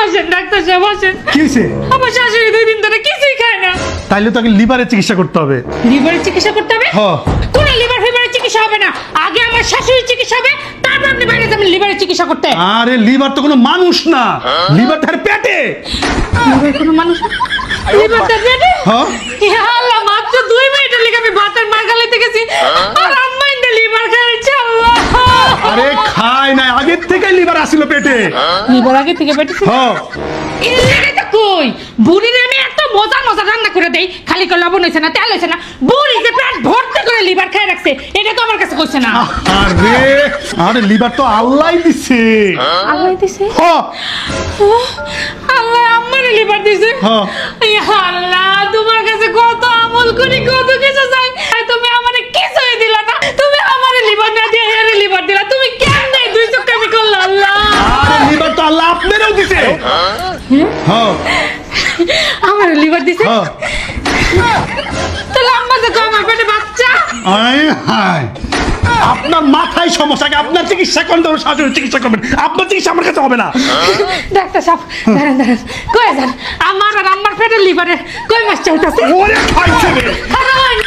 বসেন ডাক্তার সাহেব বসেন। কি হয়েছে? আমার শাশুড়ি 2 দিন ধরে কিছুই খায় না। তাইলে তোকে লিভারের চিকিৎসা করতে হবে। লিভারের চিকিৎসা করতে হবে? হ্যাঁ। কোন লিভার ফিভারের চিকিৎসা হবে না, আগে আমার শাশুড়ির চিকিৎসা হবে, তারপর আপনি বাইরে যাবেন লিভারের চিকিৎসা করতে। আরে লিভার তো কোনো মানুষ না, লিভার তার পেটে। লিভার কোনো মানুষ না? লিভার তার পেটে? হ্যাঁ। ইয়া আল্লাহ, মাত্র 2 মিনিটের লেগে আমি ভাতের মার গালাইতে গেছি আর আম্মা ইন্দা লিভার খাইছে। আল্লাহ, আরে খায় না, আগের থেকে লিভার আসিল পেটে। লিভার আগে থেকে পেটে ছিল? হ্যাঁ। এই লেগে তো কই বুড়ির আমি এত মজা মজা রান্না করে দেই, খালি করে লবণ হইছে না, তেল হইছে না, বুড়ি যে পেট ভর্তি করে লিভার খাই রাখছে, এটা তো আমার কাছে কইছে না। আরে আরে লিভার তো আল্লাহই দিছে। আল্লাহ দিছে? হ্যাঁ। আল্লাহ আমারে লিভার দিছে? হ্যাঁ। ইয়া আল্লাহ, তোমার কাছে কত আমল করি, কত কিছু চাই, আর তুমি আমারে কিছুই দিলা না। তুমি আমারে লিভার না দিয়ে এর লিভার দিলা, তুমি কেমনে 2 চক্কর আমি করলা? আল্লাহ, আরে লিভার তো আল্লাহ আপনারও দিছে। হ্যাঁ। আমারে লিভার দিছে? হ্যাঁ। তাহলে আম্মা যে কয় আমার পেটে বাচ্চা। আয় হায়, আপনার মাথায় সমস্যা, আপনার চিকিৎসা করেন, তো শাশুড়ির চিকিৎসা করবেন। আপনার চিকিৎসা আমার কাছে হবে না। ডাক্তার সাহেব দাঁড়ান দাঁড়ান, কয়ে যান আমার আর আম্মার পেটের লিভারে কই মাস চাইতেছে? ওরে খাইছে রে। কারণ